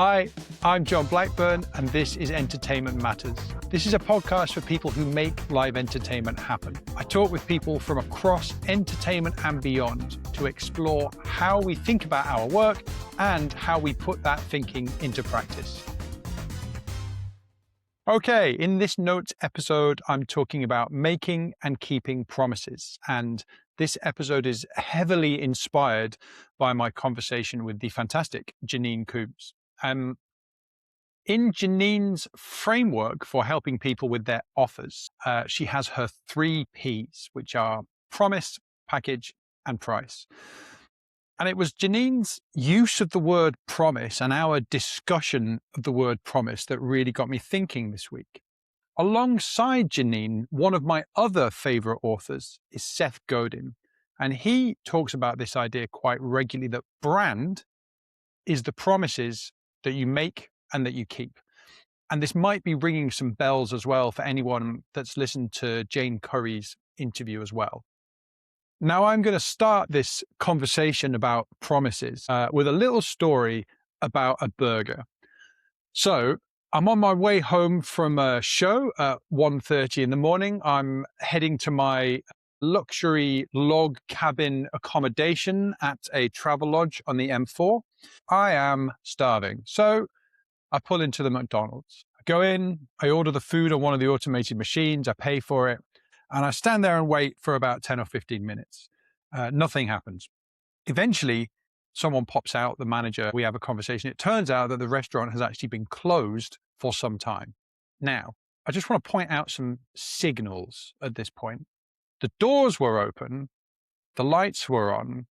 Hi, I'm John Blackburn, and this is Entertainment Matters. This is a podcast for people who make live entertainment happen. I talk with people from across entertainment and beyond to explore how we think about our work and how we put that thinking into practice. Okay, in this notes episode, I'm talking about making and keeping promises. And this episode is heavily inspired by my conversation with the fantastic Janine Coombes. In Janine's framework for helping people with their offers, she has her 3 Ps, which are promise, package, and price. And it was Janine's use of the word promise and our discussion of the word promise that really got me thinking this week. Alongside Janine, one of my other favorite authors is Seth Godin. And he talks about this idea quite regularly, that brand is the promises that you make and that you keep. And this might be ringing some bells as well for anyone that's listened to Jane Curry's interview as well. Now I'm going to start this conversation about promises with a little story about a burger. So I'm on my way home from a show at 1:30 in the morning. I'm heading to my luxury log cabin accommodation at a travel lodge on the M4. I am starving. So I pull into the McDonald's. I go in, I order the food on one of the automated machines, I pay for it, and I stand there and wait for about 10 or 15 minutes. Nothing happens. Eventually, someone pops out, the manager, we have a conversation. It turns out that the restaurant has actually been closed for some time. Now, I just want to point out some signals at this point. The doors were open, the lights were on,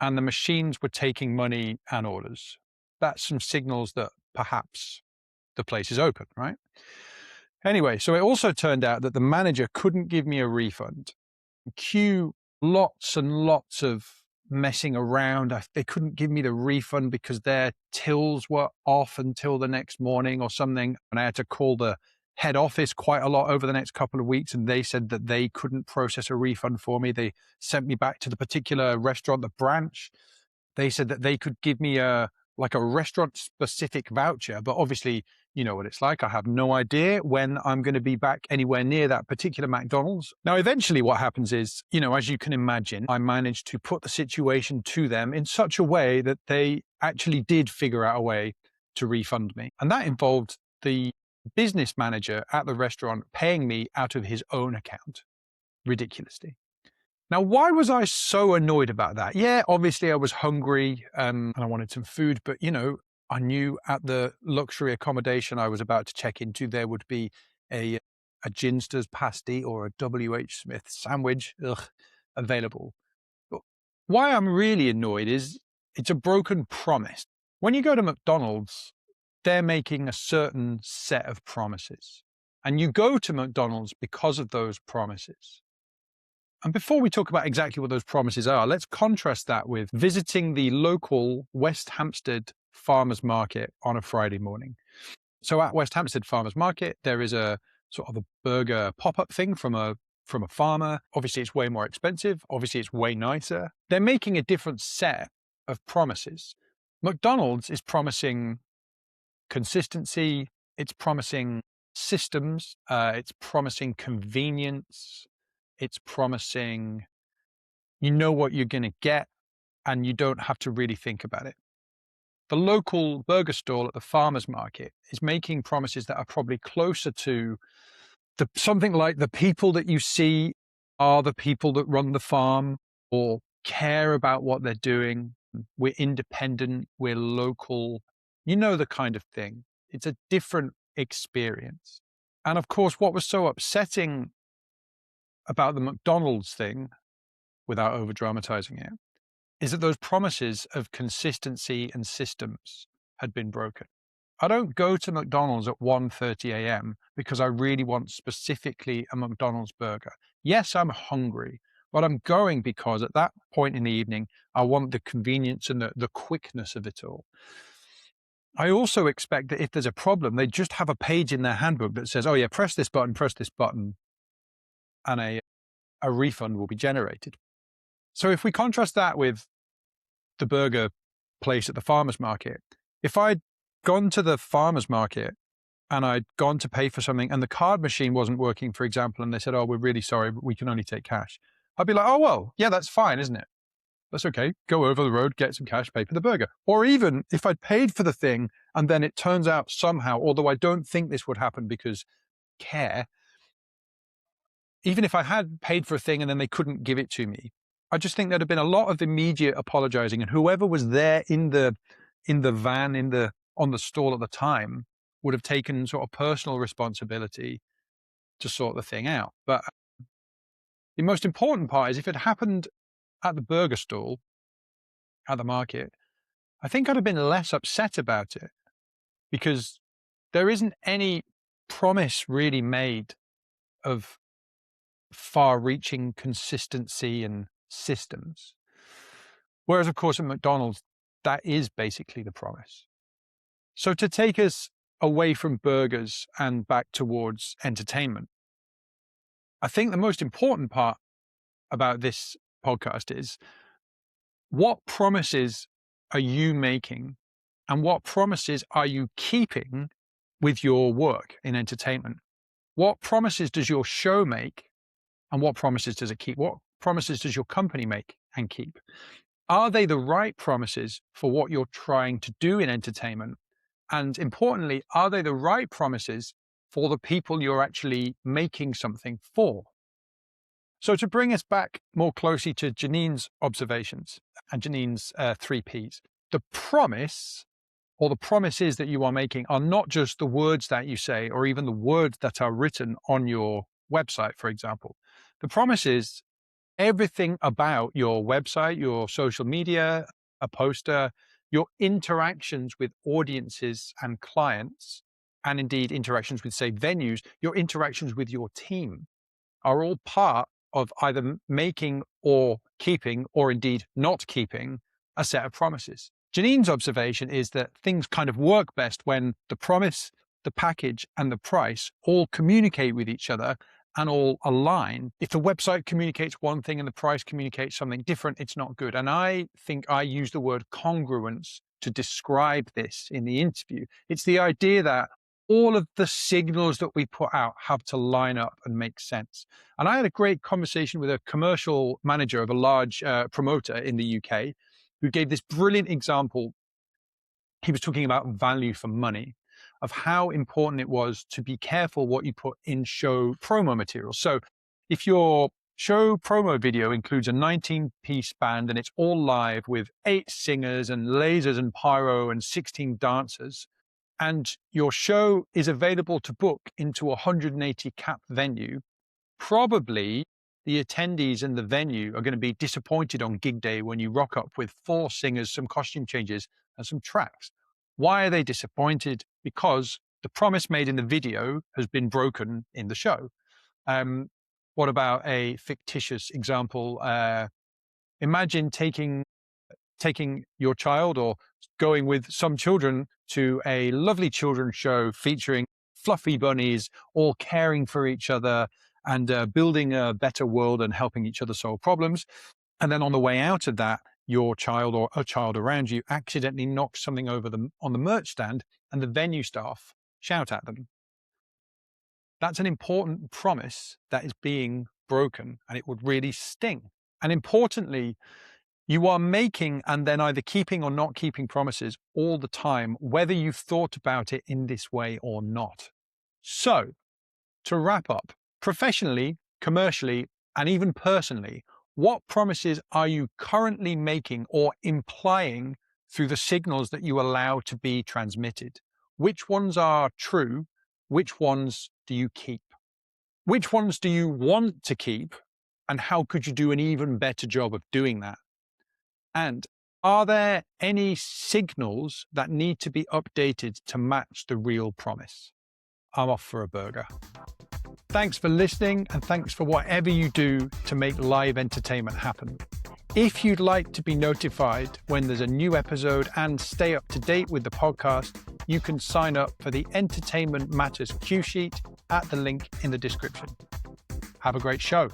and the machines were taking money and orders. That's some signals that perhaps the place is open, right? Anyway, so it also turned out that the manager couldn't give me a refund. Cue lots and lots of messing around. They couldn't give me the refund because their tills were off until the next morning or something. And I had to call the head office quite a lot over the next couple of weeks, and they said that they couldn't process a refund for me. They sent me back to the particular restaurant, the branch. They said that they could give me a restaurant specific voucher, but obviously you know what it's like. I have no idea when I'm going to be back anywhere near that particular McDonald's. Now, eventually what happens is, as you can imagine, I managed to put the situation to them in such a way that they actually did figure out a way to refund me. And that involved the business manager at the restaurant paying me out of his own account, ridiculously. Now, why was I so annoyed about that? Yeah, obviously I was hungry and I wanted some food, but I knew at the luxury accommodation I was about to check into, there would be a Ginster's pasty or a W.H. Smith sandwich available. But why I'm really annoyed is it's a broken promise. When you go to McDonald's, they're making a certain set of promises, and you go to McDonald's because of those promises. And before we talk about exactly what those promises are, let's contrast that with visiting the local West Hampstead farmers market on a Friday morning. So at West Hampstead Farmers Market, there is a sort of a burger pop-up thing from a farmer. Obviously, it's way more expensive. Obviously, it's way nicer. They're making a different set of promises. McDonald's is promising consistency. It's promising systems. It's promising convenience. It's promising you know what you're going to get and you don't have to really think about it. The local burger stall at the farmer's market is making promises that are probably closer to something like the people that you see are the people that run the farm or care about what they're doing. We're independent, we're local, the kind of thing. It's a different experience. And of course, what was so upsetting about the McDonald's thing, without over dramatizing it, is that those promises of consistency and systems had been broken. I don't go to McDonald's at 1:30 a.m. because I really want specifically a McDonald's burger. Yes, I'm hungry, but I'm going because at that point in the evening, I want the convenience and the quickness of it all. I also expect that if there's a problem, they just have a page in their handbook that says, oh yeah, press this button, and a refund will be generated. So if we contrast that with the burger place at the farmer's market, if I'd gone to the farmer's market and I'd gone to pay for something and the card machine wasn't working, for example, and they said, "Oh, we're really sorry, but we can only take cash," I'd be like, "Oh, well, yeah, that's fine, isn't it? That's okay. Go over the road, get some cash, pay for the burger." Or even if I'd paid for the thing and then it turns out somehow, although I don't think this would happen because care, even if I had paid for a thing and then they couldn't give it to me, I just think there'd have been a lot of immediate apologizing, and whoever was there in the van, on the stall at the time would have taken sort of personal responsibility to sort the thing out. But the most important part is if it happened at the burger stall, at the market, I think I'd have been less upset about it because there isn't any promise really made of far-reaching consistency and systems. Whereas, of course, at McDonald's, that is basically the promise. So to take us away from burgers and back towards entertainment, I think the most important part about this podcast is what promises are you making and what promises are you keeping with your work in entertainment? What promises does your show make and what promises does it keep? What promises does your company make and keep? Are they the right promises for what you're trying to do in entertainment? And importantly, are they the right promises for the people you're actually making something for? So to bring us back more closely to Janine's observations and Janine's 3Ps, the promise or the promises that you are making are not just the words that you say or even the words that are written on your website, for example. The promise is everything about your website, your social media, a poster, your interactions with audiences and clients, and indeed interactions with, say, venues, your interactions with your team are all part of either making or keeping, or indeed not keeping, a set of promises. Janine's observation is that things kind of work best when the promise, the package, and the price all communicate with each other and all align. If the website communicates one thing and the price communicates something different, it's not good. And I think I use the word congruence to describe this in the interview. It's the idea that all of the signals that we put out have to line up and make sense. And I had a great conversation with a commercial manager of a large promoter in the UK who gave this brilliant example. He was talking about value for money, of how important it was to be careful what you put in show promo material. So if your show promo video includes a 19-piece band and it's all live with 8 singers and lasers and pyro and 16 dancers, and your show is available to book into a 180 cap venue, probably the attendees in the venue are going to be disappointed on gig day when you rock up with 4 singers, some costume changes, and some tracks. Why are they disappointed? Because the promise made in the video has been broken in the show. What about a fictitious example? Imagine taking your child or going with some children to a lovely children's show featuring fluffy bunnies, all caring for each other and building a better world and helping each other solve problems. And then on the way out of that, your child or a child around you accidentally knocks something over on the merch stand and the venue staff shout at them. That's an important promise that is being broken and it would really sting. And importantly, you are making and then either keeping or not keeping promises all the time, whether you've thought about it in this way or not. So, to wrap up, professionally, commercially, and even personally, what promises are you currently making or implying through the signals that you allow to be transmitted? Which ones are true? Which ones do you keep? Which ones do you want to keep? And how could you do an even better job of doing that? And are there any signals that need to be updated to match the real promise? I'm off for a burger. Thanks for listening and thanks for whatever you do to make live entertainment happen. If you'd like to be notified when there's a new episode and stay up to date with the podcast, you can sign up for the Entertainment Matters Q Sheet at the link in the description. Have a great show.